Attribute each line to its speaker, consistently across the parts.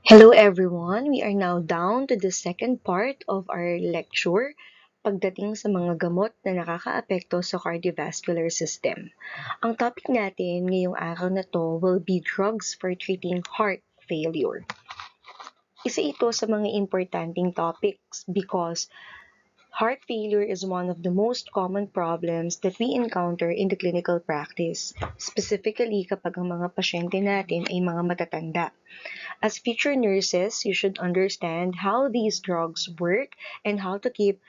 Speaker 1: Hello everyone! We are now down to the second part of our lecture pagdating sa mga gamot na nakakaapekto sa cardiovascular system. Ang topic natin ngayong araw na to will be drugs for treating heart failure. Isa ito sa mga importanteng topics because heart failure is one of the most common problems that we encounter in the clinical practice, specifically kapag ang mga pasyente natin ay mga matatanda. As future nurses, you should understand how these drugs work and how to keep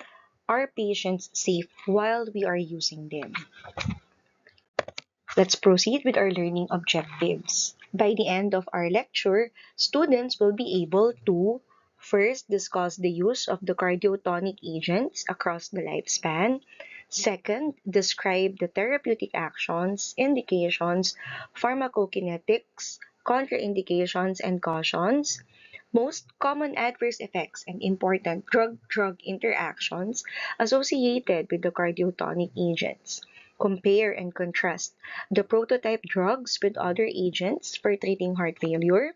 Speaker 1: our patients safe while we are using them. Let's proceed with our learning objectives. By the end of our lecture, students will be able to first discuss the use of the cardiotonic agents across the lifespan. Second, describe the therapeutic actions, indications, pharmacokinetics, contraindications, and cautions, most common adverse effects and important drug-drug interactions associated with the cardiotonic agents. Compare and contrast the prototype drugs with other agents for treating heart failure.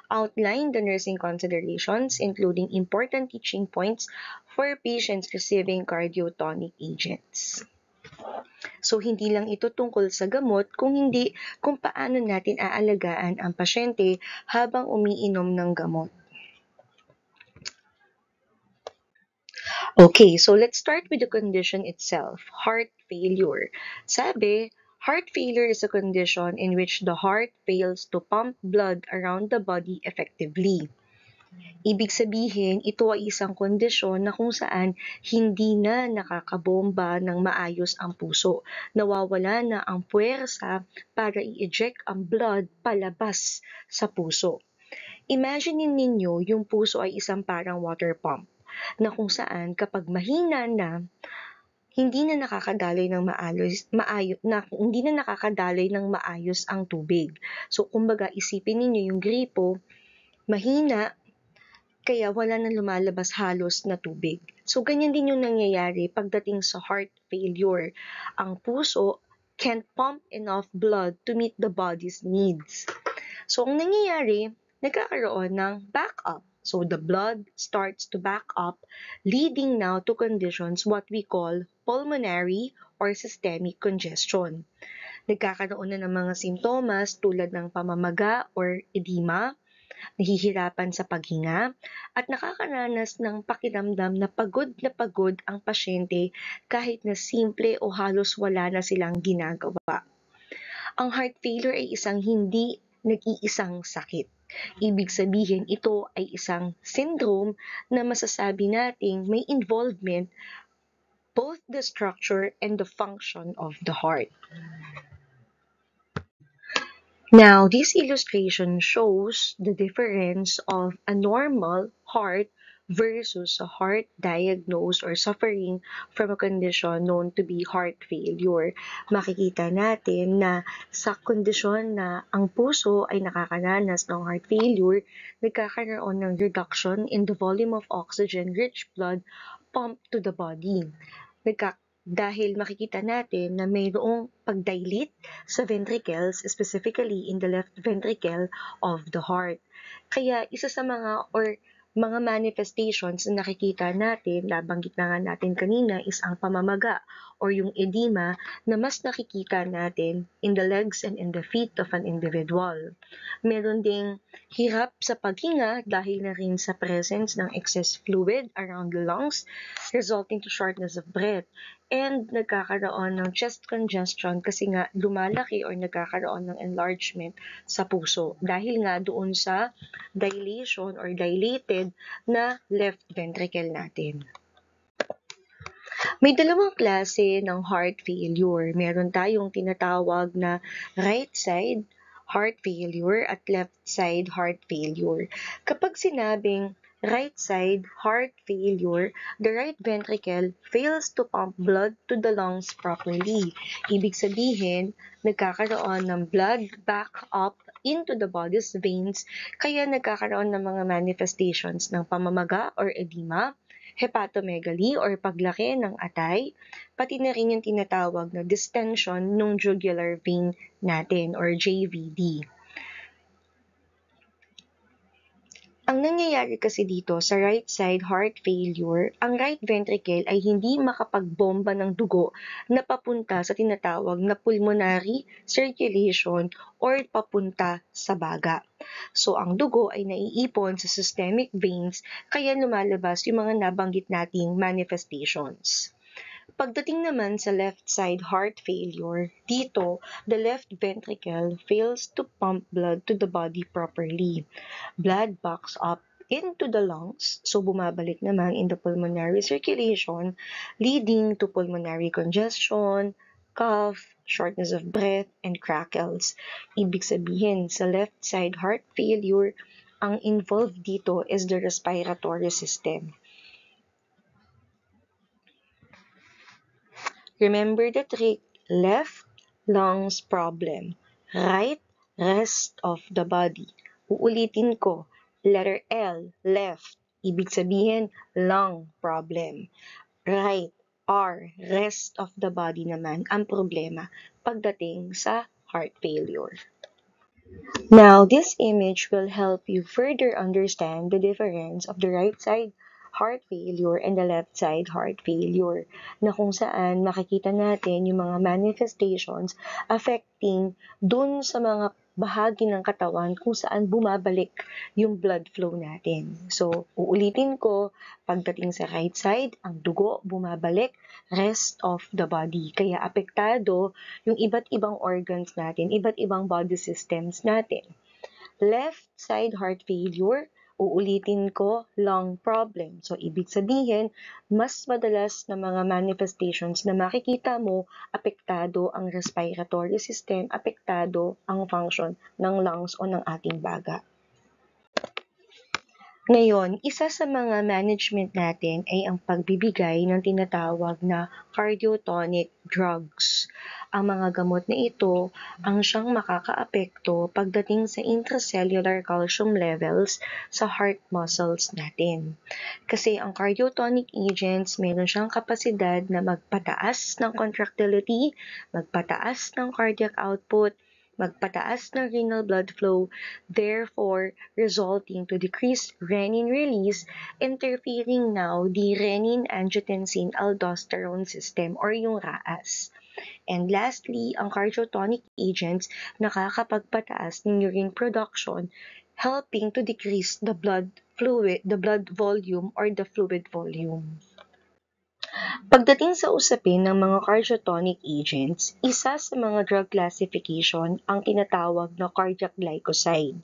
Speaker 1: Outline the nursing considerations, including important teaching points for patients receiving cardiotonic agents. So, hindi lang ito tungkol sa gamot, hindi kung paano natin aalagaan ang pasyente habang umiinom ng gamot. Okay, so let's start with the condition itself, heart failure. Sabi, heart failure is a condition in which the heart fails to pump blood around the body effectively. Ibig sabihin, ito ay isang kondisyon na kung saan hindi na nakakabomba ng maayos ang puso. Nawawala na ang puwersa para i-eject ang blood palabas sa puso. Imagine ninyo yung puso ay isang parang water pump na kung saan kapag mahina na, hindi na nakakadaloy ng maayos ang tubig. So kumbaga isipin niyo yung gripo, mahina, kaya wala nang lumalabas halos na tubig. So ganyan din yung nangyayari pagdating sa heart failure. Ang puso can't pump enough blood to meet the body's needs. So ang nangyayari, nagkakaroon ng backup. So the blood starts to back up, leading now to conditions what we call pulmonary or systemic congestion. Nagkakaroon na ng mga simptomas tulad ng pamamaga or edema, nahihirapan sa paghinga, at nakakaranas ng pakiramdam na pagod ang pasyente kahit na simple o halos wala na silang ginagawa. Ang heart failure ay isang hindi nag-iisang sakit. Ibig sabihin, ito ay isang syndrome na masasabi nating may involvement both the structure and the function of the heart. Now, this illustration shows the difference of a normal heart versus a heart diagnosed or suffering from a condition known to be heart failure. Makikita natin na sa kondisyon na ang puso ay nakakaranas ng heart failure, nagkakaroon ng reduction in the volume of oxygen-rich blood pumped to the body. Dahil makikita natin na mayroong pagdilate sa ventricles, specifically in the left ventricle of the heart. Kaya isa sa mga manifestations na nakikita natin, nabanggit na nga natin kanina, is ang pamamaga or yung edema na mas nakikita natin in the legs and in the feet of an individual. Meron ding hirap sa paghinga dahil na rin sa presence ng excess fluid around the lungs, resulting to shortness of breath. And nagkakaroon ng chest congestion kasi nga lumalaki or nagkakaroon ng enlargement sa puso dahil nga doon sa dilation or dilated na left ventricle natin. May dalawang klase ng heart failure. Meron tayong tinatawag na right side heart failure at left side heart failure. Kapag sinabing right side heart failure, the right ventricle fails to pump blood to the lungs properly. Ibig sabihin, nagkakaroon ng blood back up into the body's veins, kaya nagkakaroon ng mga manifestations ng pamamaga or edema, hepatomegaly or paglaki ng atay, pati na rin yung tinatawag na distension ng jugular vein natin or JVD. Ang nangyayari kasi dito sa right side heart failure, ang right ventricle ay hindi makapagbomba ng dugo na papunta sa tinatawag na pulmonary circulation or papunta sa baga. So, ang dugo ay naiipon sa systemic veins kaya lumalabas yung mga nabanggit nating manifestations. Pagdating naman sa left side heart failure, dito, the left ventricle fails to pump blood to the body properly. Blood backs up into the lungs, so bumabalik naman in the pulmonary circulation, leading to pulmonary congestion, cough, shortness of breath, and crackles. Ibig sabihin, sa left side heart failure, ang involved dito is the respiratory system. Remember the trick, left lungs problem, right rest of the body. Uulitin ko, letter L, left, ibig sabihin lung problem. Right, R, rest of the body naman ang problema pagdating sa heart failure. Now, this image will help you further understand the difference of the right side heart failure and the left side heart failure, na kung saan makikita natin yung mga manifestations affecting dun sa mga bahagi ng katawan kung saan bumabalik yung blood flow natin. So, uulitin ko, pagdating sa right side, ang dugo bumabalik, rest of the body. Kaya apektado yung iba't ibang organs natin, iba't ibang body systems natin. Left side heart failure, uulitin ko, lung problem. So, ibig sabihin, mas madalas na mga manifestations na makikita mo, apektado ang respiratory system, apektado ang function ng lungs o ng ating baga. Ngayon, isa sa mga management natin ay ang pagbibigay ng tinatawag na cardiotonic drugs. Ang mga gamot na ito ang siyang makakaapekto pagdating sa intracellular calcium levels sa heart muscles natin. Kasi ang cardiotonic agents, meron siyang kapasidad na magpataas ng contractility, magpataas ng cardiac output, magpataas ng renal blood flow, therefore resulting to decreased renin release, interfering now the renin-angiotensin-aldosterone system or yung RAAS. And lastly, ang cardiotonic agents nakakapagpataas ng urine production, helping to decrease the blood volume or the fluid volume. Pagdating sa usapin ng mga cardiotonic agents, isa sa mga drug classification ang tinatawag na cardiac glycoside.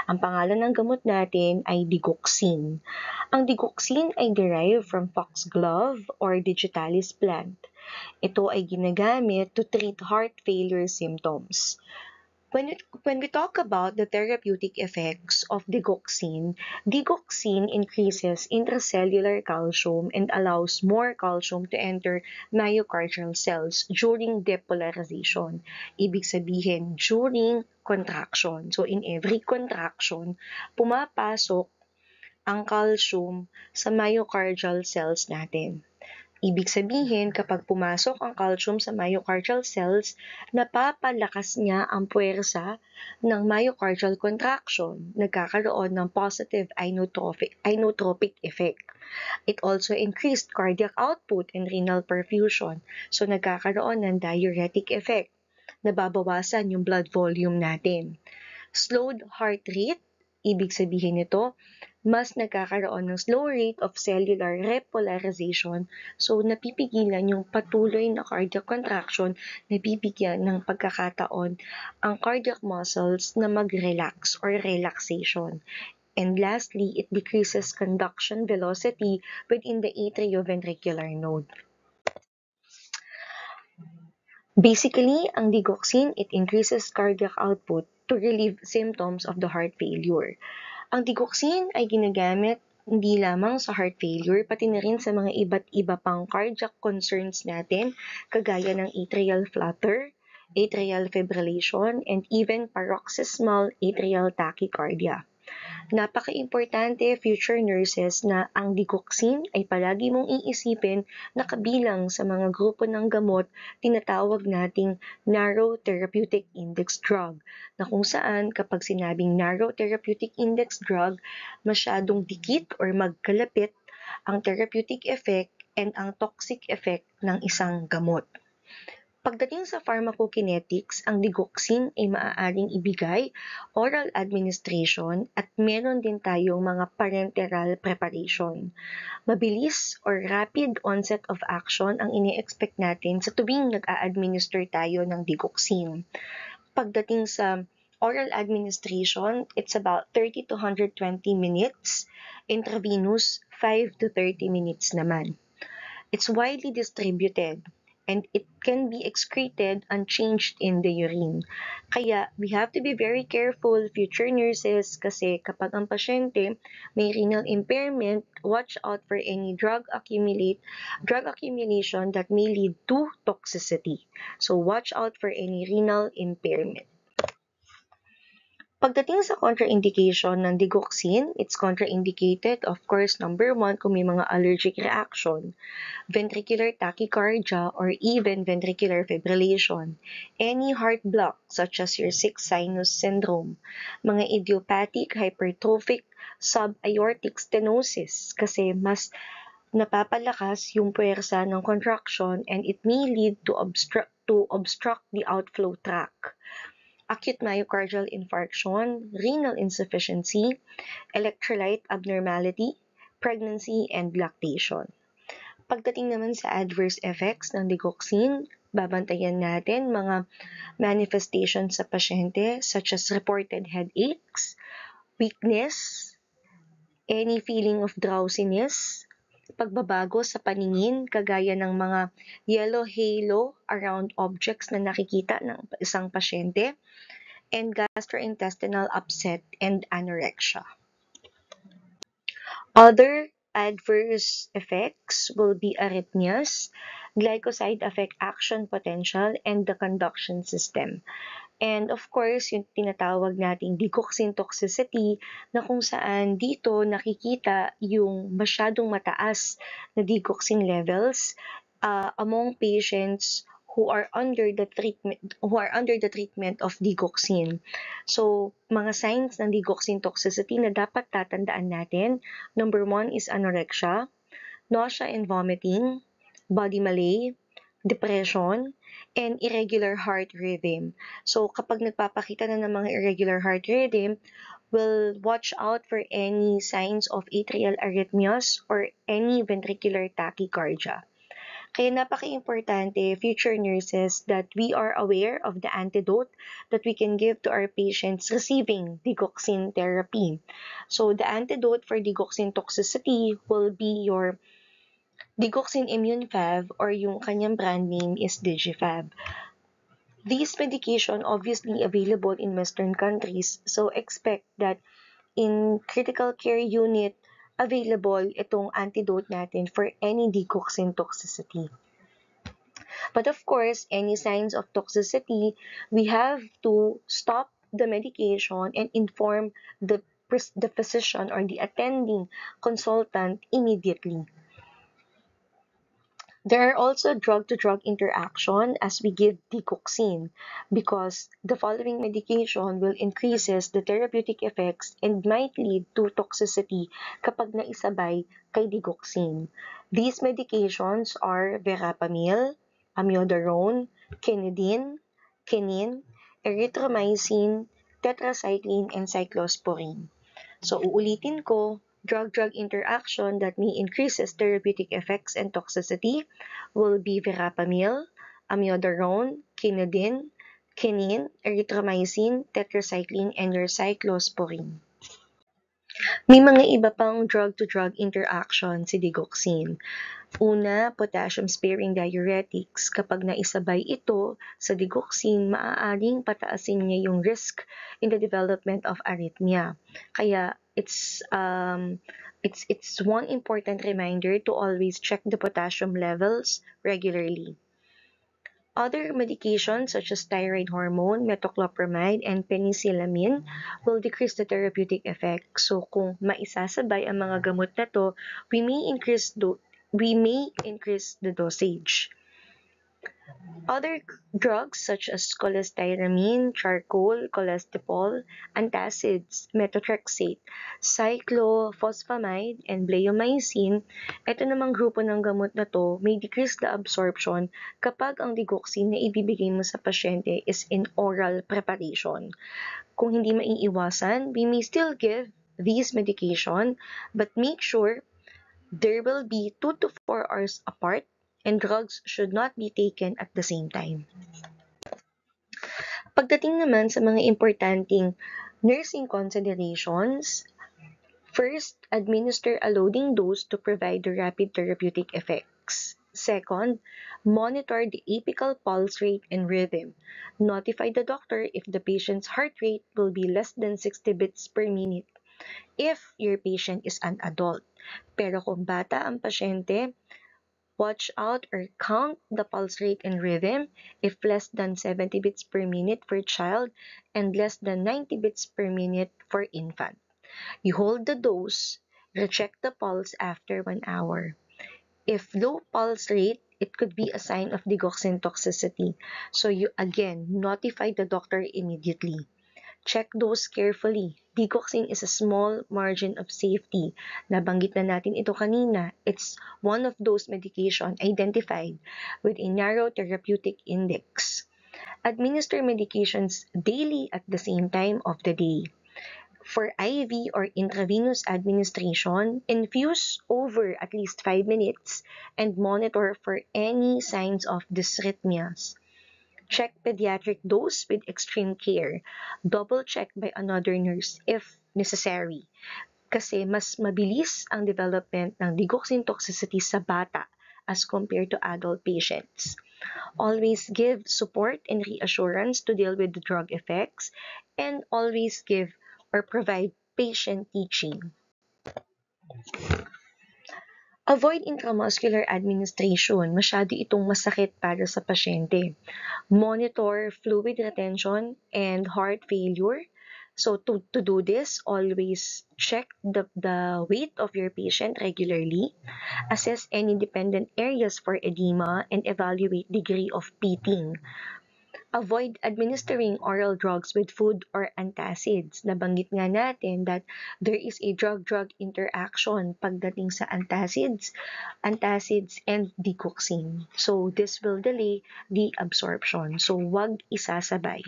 Speaker 1: Ang pangalan ng gamot natin ay digoxin. Ang digoxin ay derived from foxglove or digitalis plant. Ito ay ginagamit to treat heart failure symptoms. When we talk about the therapeutic effects of digoxin increases intracellular calcium and allows more calcium to enter myocardial cells during depolarization. Ibig sabihin, during contraction. So, in every contraction, pumapasok ang calcium sa myocardial cells natin. Ibig sabihin, kapag pumasok ang calcium sa myocardial cells, napapalakas niya ang puwersa ng myocardial contraction. Nagkakaroon ng positive inotropic effect. It also increased cardiac output and renal perfusion. So, nagkakaroon ng diuretic effect. Nababawasan yung blood volume natin. Slowed heart rate, ibig sabihin nito, mas nagkakaroon ng slow rate of cellular repolarization, so napipigilan yung patuloy na cardiac contraction, nabibigyan ng pagkakataon ang cardiac muscles na mag-relax or relaxation. And lastly, it decreases conduction velocity within the atrioventricular node. Basically, ang digoxin, it increases cardiac output to relieve symptoms of the heart failure. Ang digoxin ay ginagamit hindi lamang sa heart failure, pati na rin sa mga iba't iba pang cardiac concerns natin, kagaya ng atrial flutter, atrial fibrillation, and even paroxysmal atrial tachycardia. Napaka-importante, future nurses, na ang digoxin ay palagi mong iisipin na kabilang sa mga grupo ng gamot tinatawag nating narrow therapeutic index drug, na kung saan kapag sinabing narrow therapeutic index drug, masyadong dikit or magkalapit ang therapeutic effect and ang toxic effect ng isang gamot. Pagdating sa pharmacokinetics, ang digoxin ay maaaring ibigay oral administration at meron din tayong mga parenteral preparation. Mabilis or rapid onset of action ang ini-expect natin sa tuwing nag-a-administer tayo ng digoxin. Pagdating sa oral administration, it's about 30 to 120 minutes. Intravenous, 5 to 30 minutes naman. It's widely distributed and it can be excreted unchanged in the urine. Kaya we have to be very careful, future nurses, kasi kapag ang pasyente may renal impairment, watch out for any drug accumulation that may lead to toxicity. So watch out for any renal impairment. Pagdating sa contraindication ng digoxin, it's contraindicated, of course, number 1, kung may mga allergic reaction, ventricular tachycardia, or even ventricular fibrillation, any heart block such as your sixth sinus syndrome, mga idiopathic hypertrophic subaortic stenosis kasi mas napapalakas yung puwersa ng contraction and it may lead to obstruct the outflow tract. Acute myocardial infarction, renal insufficiency, electrolyte abnormality, pregnancy, and lactation. Pagdating naman sa adverse effects ng digoxin, babantayan natin mga manifestations sa pasyente such as reported headaches, weakness, any feeling of drowsiness, pagbabago sa paningin kagaya ng mga yellow halo around objects na nakikita ng isang pasyente, and gastrointestinal upset and anorexia. Other adverse effects will be arrhythmias, glycoside affect action potential, and the conduction system. And of course, yung tinatawag nating digoxin toxicity na kung saan dito nakikita yung masyadong mataas na digoxin levels among patients who are under the treatment of digoxin. So, mga signs ng digoxin toxicity na dapat tatandaan natin, number 1 is anorexia, nausea and vomiting, body malaise, depression, and irregular heart rhythm. So, kapag nagpapakita na ng mga irregular heart rhythm, we'll watch out for any signs of atrial arrhythmias or any ventricular tachycardia. Kaya napaka-importante, future nurses, that we are aware of the antidote that we can give to our patients receiving digoxin therapy. So the antidote for digoxin toxicity will be your digoxin immune fab, or yung kanyang brand name is Digifab. These medication obviously available in Western countries, so expect that in critical care unit, available itong antidote natin for any digoxin toxicity. But of course, any signs of toxicity, we have to stop the medication and inform the physician or the attending consultant immediately. There are also drug-to-drug interaction as we give digoxin, because the following medication will increases the therapeutic effects and might lead to toxicity kapag naisabay kay digoxin. These medications are verapamil, amiodarone, quinidine, quinin, erythromycin, tetracycline, and cyclosporine. So, uulitin ko, drug-drug interaction that may increases therapeutic effects and toxicity will be verapamil, amiodarone, quinidine, quinin, erythromycin, tetracycline, and your cyclosporine. May mga iba pang drug-to-drug interaction si digoxin. Una, potassium-sparing diuretics. Kapag naisabay ito sa digoxin, maaaring pataasin niya yung risk in the development of arrhythmia. Kaya it's one important reminder to always check the potassium levels regularly. Other medications such as thyroid hormone, metoclopramide, and penicillamine will decrease the therapeutic effect. So kung maisasabay ang mga gamot na to, we may increase the dosage. Other drugs such as cholestyramine, charcoal, cholestyramine, antacids, methotrexate, cyclophosphamide, and bleomycin, ito namang grupo ng gamot na to may decrease the absorption kapag ang digoxin na ibibigay mo sa pasyente is in oral preparation. Kung hindi maiiwasan, we may still give these medication, but make sure there will be 2 to 4 hours apart and drugs should not be taken at the same time. Pagdating naman sa mga importanteng nursing considerations, first, administer a loading dose to provide the rapid therapeutic effects. Second, monitor the apical pulse rate and rhythm. Notify the doctor if the patient's heart rate will be less than 60 beats per minute if your patient is an adult. Pero kung bata ang pasyente, watch out or count the pulse rate and rhythm if less than 70 beats per minute for child and less than 90 beats per minute for infant. You hold the dose, recheck the pulse after 1 hour. If low pulse rate, it could be a sign of digoxin toxicity. So you again notify the doctor immediately. Check dose carefully. Digoxin is a small margin of safety. Nabanggit na natin ito kanina. It's one of those medication identified with a narrow therapeutic index. Administer medications daily at the same time of the day. For IV or intravenous administration, infuse over at least 5 minutes and monitor for any signs of dysrhythmias. Check pediatric dose with extreme care. Double check by another nurse if necessary. Kasi mas mabilis ang development ng digoxin toxicity sa bata as compared to adult patients. Always give support and reassurance to deal with the drug effects and always give or provide patient teaching. Avoid intramuscular administration. Masyado itong masakit para sa pasyente. Monitor fluid retention and heart failure. So to do this, always check the weight of your patient regularly, assess any dependent areas for edema, and evaluate degree of pitting. Avoid administering oral drugs with food or antacids. Nabanggit nga natin that there is a drug-drug interaction pagdating sa antacids and digoxin. So this will delay the absorption. So wag isasabay.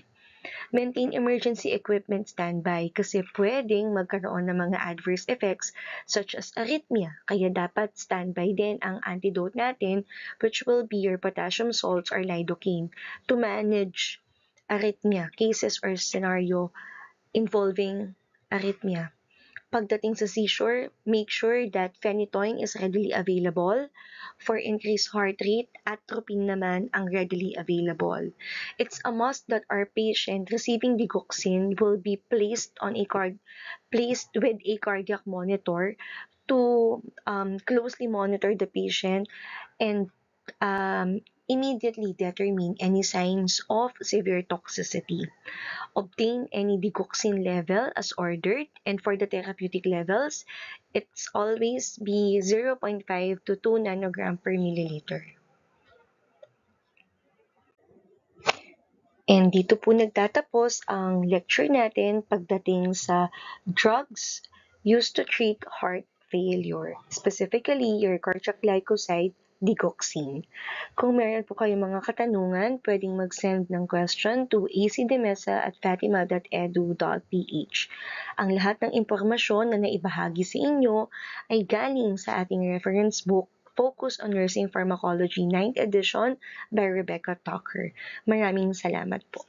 Speaker 1: Maintain emergency equipment standby kasi pwedeng magkaroon ng mga adverse effects such as arrhythmia. Kaya dapat standby din ang antidote natin, which will be your potassium salts or lidocaine to manage arrhythmia cases or scenario involving arrhythmia. Pagdating sa seizure, make sure that phenytoin is readily available. For increased heart rate, atropine naman ang readily available. It's a must that our patient receiving digoxin will be placed with a cardiac monitor to closely monitor the patient and immediately determine any signs of severe toxicity. Obtain any digoxin level as ordered, and for the therapeutic levels, it's always be 0.5 to 2 nanogram per milliliter. And dito po nagtatapos ang lecture natin pagdating sa drugs used to treat heart failure, specifically your cardiac glycoside digoxin. Kung meron po kayong mga katanungan, pwedeng mag-send ng question to acdemesa@fatima.edu.ph. Ang lahat ng impormasyon na naibahagi sa inyo ay galing sa ating reference book Focus on Nursing Pharmacology 9th edition by Rebecca Tucker. Maraming salamat po.